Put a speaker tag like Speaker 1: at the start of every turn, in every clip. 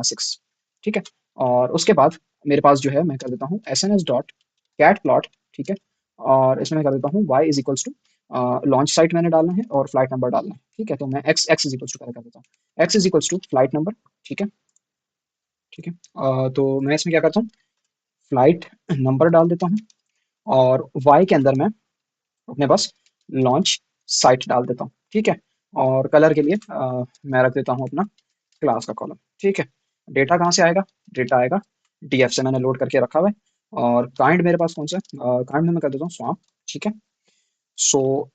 Speaker 1: 6। ठीक है, और उसके बाद मेरे पास जो है मैं कर देता हूँ SNS डॉट कैट प्लॉट। ठीक है, और इसमें मैं कर देता हूँ y is equals to launch site मैंने डालना है और फ्लाइट नंबर डालना है। ठीक है, तो मैं x इज इक्वल्स टू कर देता हूँ x is equals to flight number. ठीक है, ठीक है, तो मैं इसमें क्या करता हूँ, फ्लाइट नंबर डाल देता हूँ और y के अंदर मैं अपने पास लॉन्च साइट डाल देता हूँ। ठीक है, और कलर के लिए मैं रख देता हूँ अपना क्लास का कॉलम। ठीक है, डेटा कहाँ से आएगा, डेटा आएगा डीएफ से, मैंने लोड करके रखा हुआ है। और काइंड मेरे पास कौन सा है, काइंड में मैं कर देता हूँ स्वाप। ठीक है, सो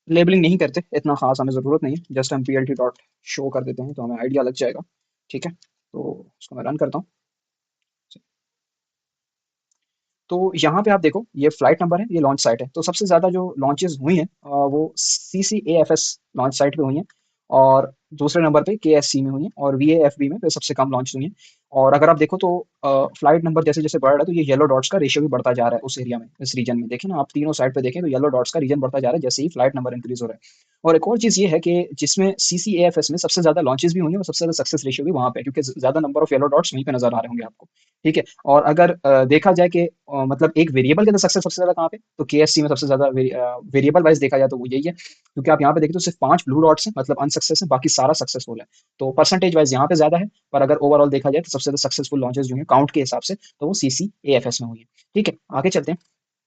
Speaker 1: लेबलिंग नहीं करते, इतना खास हमें ज़रूरत नहीं है, जस्ट हम plt डॉट शो कर देते हैं तो हमें आइडिया लग जाएगा। ठीक है, तो उसको मैं रन करता हूँ। तो यहाँ पे आप देखो ये फ्लाइट नंबर है, ये लॉन्च साइट है। तो सबसे ज़्यादा जो लॉन्चेस हुई हैं वो CCAFS लॉन्च साइट पे हुई हैं, और दूसरे नंबर पे KSC में हुई हैं, और VAFB में पे सबसे कम लॉन्च हुई हैं। और अगर आप देखो तो फ्लाइट नंबर जैसे जैसे बढ़ रहा है तो ये येलो डॉट्स का रेशियो भी बढ़ता जा रहा है उस एरिया में, इस रीजन में। देखें ना आप तीनों साइड पे देखें तो येलो डॉट्स का रीजन बढ़ता जा रहा है जैसे ही फ्लाइट नंबर इंक्रीज हो रहा है। और एक और चीज़ ये है कि जिसमें CCAFS में सबसे ज़्यादा लॉन्चेस भी हुई हैं और सबसे ज़्यादा सक्सेस रेशियो भी वहाँ पे है, क्योंकि ज़्यादा नंबर ऑफ येलो डॉट्स वहीं पे नजर आ रहे होंगे आपको। ठीक है, और अगर देखा जाए कि मतलब एक वेरिएबल के अंदर सक्सेस सबसे ज्यादा कहाँ पे, तो KSC में सबसे ज्यादा वेरिएबल वाइज देखा जाए तो वो यही है, क्योंकि आप यहाँ पे देखें तो सिर्फ 5 ब्लू डॉट्स हैं, मतलब अनसक्सेस है, बाकी सारा सक्सेसफुल है। तो परसेंटेज वाइज यहाँ पे ज्यादा है, पर अगर ओवरऑल देखा जाए तो सबसे ज्यादा सक्सेसफुल लॉन्चेस जो है काउंट के हिसाब से तो वो CCAFS में हुई है। ठीक है, आगे चलते हैं।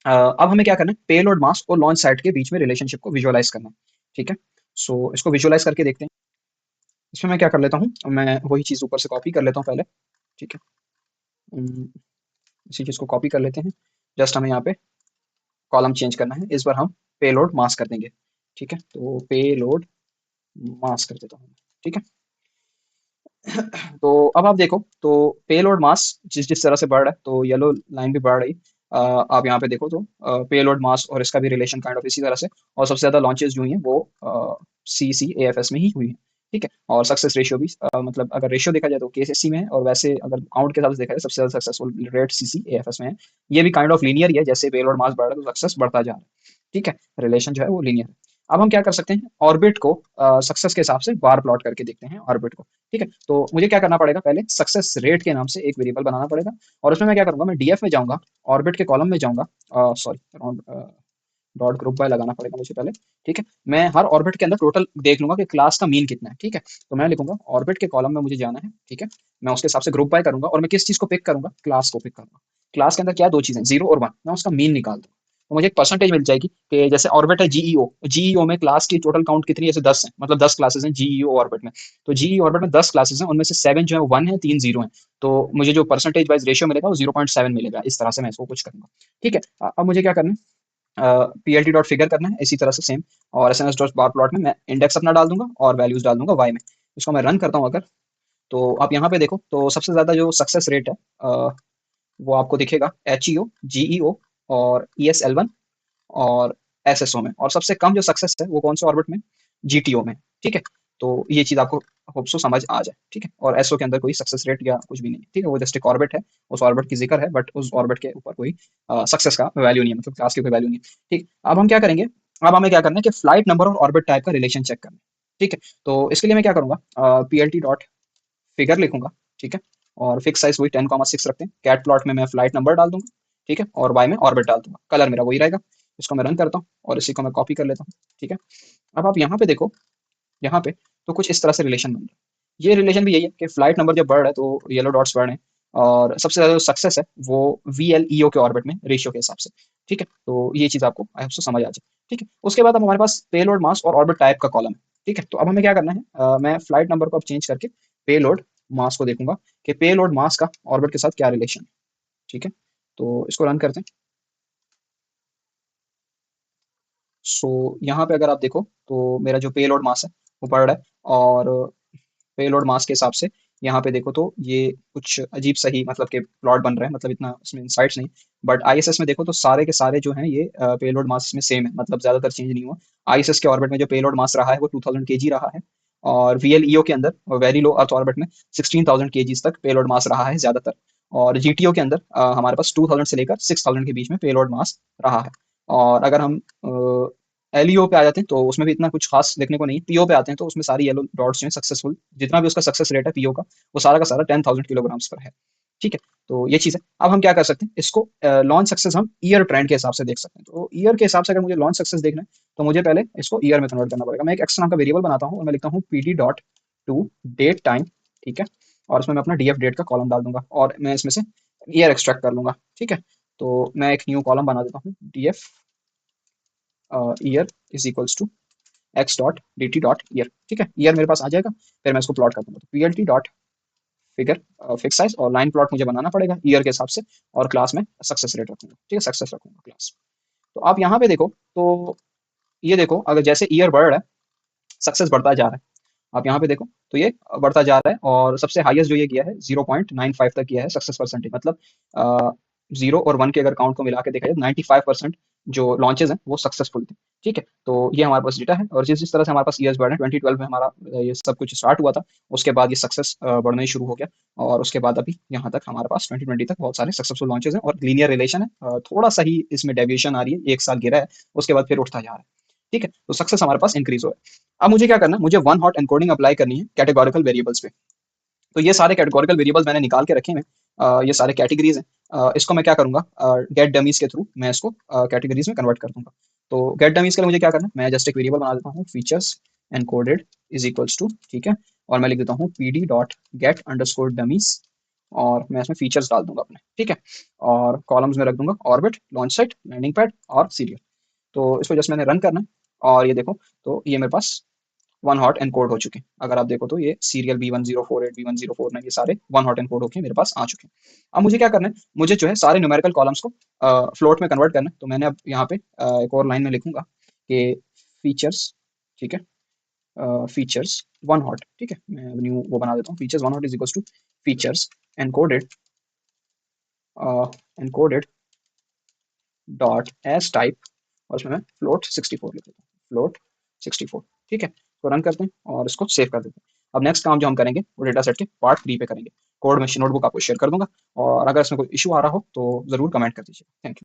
Speaker 1: अब हमें क्या करना है, पेलोड मास और लॉन्च साइट के बीच में रिलेशनशिप को विजुअलाइज करना है। ठीक है, सो इसको विजुअलाइज करके देखते हैं। इसमें मैं क्या कर लेता हूँ, मैं वही चीज ऊपर से कॉपी कर लेता हूँ पहले। ठीक है, उम, इसी चीज को कॉपी कर लेते हैं। जस्ट हमें यहाँ पे कॉलम चेंज करना है, इस बार हम पेलोड मास कर देंगे। ठीक है, तो पेलोड मास कर देता हूँ। ठीक है, तो अब आप देखो तो पेलोड मास जिस जिस तरह से बढ़ रहा है तो येलो लाइन भी बढ़ रही। आप यहाँ पे देखो तो पेलोड मास और इसका भी रिलेशन काइंड ऑफ इसी तरह से, और सबसे ज्यादा लॉन्चेस जो हुई हैं वो CCAFS में ही हुई हैं। ठीक है, और सक्सेस रेशियो भी मतलब अगर रेशियो देखा जाए तो KSC में है, और वैसे अगर काउंट के हिसाब से देखा जाए सबसे ज्यादा सक्सेसफुल रेट CCAFS में है। ये भी काइंड ऑफ लीनियर ही है, जैसे पेलोड मास बढ़ रहा है तो सक्सेस बढ़ता जा रहा है। ठीक है, रिलेशन जो है वो लीनियर है। अब हम क्या कर सकते हैं, ऑर्बिट को सक्सेस के हिसाब से बार प्लॉट करके देखते हैं ऑर्बिट को। ठीक है, तो मुझे क्या करना पड़ेगा, पहले सक्सेस रेट के नाम से एक वेरिएबल बनाना पड़ेगा, और उसमें मैं क्या करूंगा, मैं DF में जाऊंगा, ऑर्बिट के कॉलम में जाऊंगा, सॉरी डॉट ग्रुप बाय लगाना पड़ेगा मुझे पहले। ठीक है, मैं हर ऑर्बिट के अंदर टोटल देख लूंगा कि क्लास का मीन कितना है। ठीक है, तो मैं लिखूंगा ऑर्बिट के कॉलम में मुझे जाना है। ठीक है, मैं उसके हिसाब से ग्रुप बाय करूंगा, और मैं किस चीज को पिक करूंगा, क्लास को पिक करूंगा। क्लास के अंदर क्या है, दो चीजें 0 और 1, मैं उसका मीन निकाल दूंगा। तो मुझे एक परसेंटेज मिल जाएगी कि जैसे ऑर्बिट है जीईओ में क्लास की टोटल काउंट कितनी है, जैसे 10 है, मतलब 10 क्लासेस हैं जीईओ ऑर्बिट में। तो जीईओ ऑर्बिट में 10 क्लासेस हैं, उनमें से 7 जो है 1 है, 3 0 है। तो मुझे जो परसेंटेज वाइज रेशियो मिलेगा वो 0.7 मिलेगा। इस तरह से मैं इसको कुछ करूंगा। ठीक है, अब मुझे क्या करना है, PLT डॉट फिगर करना है इसी तरह से सेम, और SNS डॉट बार प्लॉट में मैं इंडेक्स अपना डाल दूंगा और वैल्यूज डाल दूंगा वाई में। इसको मैं रन करता हूँ अगर, तो आप यहाँ पे देखो तो सबसे ज्यादा जो सक्सेस रेट है वो आपको दिखेगा HEO, GEO और ESL1 और SSO में, और सबसे कम जो सक्सेस है वो कौन से ऑर्बिट में, GTO में। ठीक है, तो ये चीज आपको होप सो समझ आ जाए। ठीक है, और एसओ के अंदर कोई सक्सेस रेट या कुछ भी नहीं है। ठीक है, वो जस्ट एक ऑर्बिट है, उस ऑर्बिट की जिक्र है, बट उस ऑर्बिट के ऊपर कोई सक्सेस का वैल्यू नहीं है, मतलब क्लास की कोई वैल्यू नहीं है। ठीक, अब हम क्या करेंगे, अब हमें क्या करना है कि फ्लाइट नंबर और ऑर्बिट टाइप का रिलेशन चेक करना है। ठीक है, तो इसके लिए मैं क्या करूंगा, PLT डॉट फिगर लिखूंगा। ठीक है, और फिक्स साइज वही 10,6 रखते हैं। कैट प्लॉट में मैं फ्लाइट नंबर डाल दूंगा। ठीक है, और वाई में ऑर्बिट डाल दूंगा, कलर मेरा वही रहेगा। इसको मैं रन करता हूँ और इसी को मैं कॉपी कर लेता हूँ। ठीक है, अब आप यहाँ पे देखो, यहाँ पे तो कुछ इस तरह से रिलेशन बन रहा है। ये रिलेशन भी यही है कि फ्लाइट नंबर जब बढ़ रहा है तो येलो डॉट्स बढ़ रहे हैं, और सबसे ज्यादा जो सक्सेस है वो VLEO के ऑर्बिट में रेशियो के हिसाब से। ठीक है, तो ये चीज आपको आई होप सो समझ आ जाए। ठीक है, उसके बाद अब हमारे पास पेलोड मास और ऑर्बिट टाइप का कॉलम है। ठीक है, तो अब हमें क्या करना है, मैं फ्लाइट नंबर को अब चेंज करके पेलोड मास को देखूंगा कि पेलोड मास का ऑर्बिट के साथ क्या रिलेशन है। ठीक है, तो इसको रन करते हैं। सो यहाँ पे अगर आप देखो तो मेरा जो पेलोड मास है वो बढ़ रहा है, और पेलोड मास के हिसाब से यहाँ पे देखो तो ये कुछ अजीब सा ही मतलब के प्लॉट बन रहे हैं, मतलब इतना इसमें इंसाइट्स नहीं। बट ISS में देखो तो सारे के सारे जो हैं ये पेलोड मास में सेम है, मतलब ज्यादातर चेंज नहीं हुआ। ISS के ऑर्बिट में जो पेलोड मास रहा है वो 2000 kg रहा है, और VLEO के अंदर वेरी लो अर्थ ऑर्बिट में 16,000 kg तक पेलोड मास रहा है ज्यादातर, और GTO के अंदर हमारे पास 2000 से लेकर 6000 के बीच में पेलोड मास रहा है। और अगर हम एलईओ पे आ जाते हैं तो उसमें भी इतना कुछ खास देखने को नहीं है। पीओ पे आते हैं तो उसमें सारी येलो डॉट्स जो हैं सक्सेसफुल, जितना भी उसका सक्सेस रेट है पीओ का सारा 10,000 किलोग्राम्स पर है। ठीक है, तो ये चीज़ है। अब हम क्या कर सकते हैं, इसको लॉन्च सक्सेस हम ईयर ट्रेंड के हिसाब से देख सकते हैं। तो ईयर के हिसाब से अगर मुझे लॉन्च सक्सेस देखना है तो मुझे पहले इसको ईयर में कन्वर्ट करना पड़ेगा। मैं एक एक्स नाम का वेरिएबल बनाता हूँ और मैं लिखता हूँ P D dot to date time. ठीक है, और इसमें मैं अपना डी एफ डेट का कॉलम डाल दूंगा और मैं इसमें से ईयर एक्सट्रैक्ट कर लूंगा। ठीक है, तो मैं एक न्यू कॉलम बना देता हूँ, D F year is equals to x dot D T dot year. ठीक है, ईयर मेरे पास आ जाएगा, फिर मैं इसको प्लॉट कर दूंगा। तो P L T dot figure fix size और लाइन प्लॉट मुझे बनाना पड़ेगा ईयर के हिसाब से, और क्लास में सक्सेस रेट रखूंगा। ठीक है, सक्सेस रखूंगा क्लास। तो आप यहाँ पे देखो, तो ये देखो अगर जैसे ईयर बढ़ रहा है सक्सेस बढ़ता जा रहा है। आप यहाँ पे देखो तो ये बढ़ता जा रहा है और सबसे हाईएस्ट जो ये किया है 0.95 तक किया है सक्सेस परसेंटेज। मतलब जीरो और वन के अगर काउंट को मिला के देखा जाए 95% जो लॉन्चेस हैं वो सक्सेसफुल थे। ठीक है, तो ये हमारे पास डेटा है। और जिस जिस तरह से हमारे पास ईयर्स बढ़े, 2012 में हमारा ये सब कुछ स्टार्ट हुआ था, उसके बाद ये सक्सेस बढ़ना ही शुरू हो गया। और उसके बाद अभी यहाँ तक हमारे पास 2020 तक बहुत सारे सक्सेसफुल लॉन्चेस हैं और लीनियर रिलेशन है। थोड़ा सा ही इसमें डेविएशन आ रही है, एक साल गिरा है उसके बाद फिर उठता जा रहा है। ठीक है, तो सक्सेस हमारे पास इंक्रीज हो रहा है। अब मुझे क्या करना है, मुझे वन हॉट एनकोडिंग अप्लाई करनी है कैटेगोरिकल वेरिएबल्स पे। तो ये सारे कैटेगोरिकल वेरिएबल्स मैंने निकाल के रखे हैं। ये सारे कैटेगरीज हैं। इसको मैं क्या करूंगा, गेट डमीज के थ्रू मैं इसको कैटेगरीज में कन्वर्ट कर दूंगा। तो गेट डमीज के लिए मुझे क्या करना है, मैं जस्ट एक वेरिएबल बना देता हूँ features encoded is equals to. ठीक है, और मैं लिख देता हूँ P D dot get underscore dummies, और मैं इसमें फीचर्स डाल दूंगा अपने। ठीक है, और कॉलम्स में रख दूंगा orbit, launch site, landing pad और सीरियल। तो इसको जस्ट मैंने रन करना है और ये देखो, तो ये मेरे पास वन हॉट एनकोड हो चुके हैं। अगर आप देखो तो ये सीरियल B1048, B1049 ये सारे वन हॉट एनकोड होके मेरे पास आ चुके हैं। अब मुझे क्या करना है, मुझे जो है सारे न्यूमेरिकल कॉलम्स को फ्लोट में कन्वर्ट करना है। तो मैंने अब यहाँ पे एक और लाइन में लिखूंगा कि फीचर्स। ठीक है, फीचर्स वन हॉट। ठीक है, मैं न्यू वो बना देता हूँ, features one hot is equal to features encoded encoded dot as type, और उसमें मैं फ्लोट 64 लिख देता हूँ, फ्लोट 64। ठीक है, तो रन करते हैं और इसको सेव कर देते हैं। अब नेक्स्ट काम जो हम करेंगे वो डेटा सेट के पार्ट 3 पे करेंगे। कोड में नोटबुक आपको शेयर कर दूंगा, और अगर इसमें कोई इशू आ रहा हो तो जरूर कमेंट कर दीजिए। Thank you.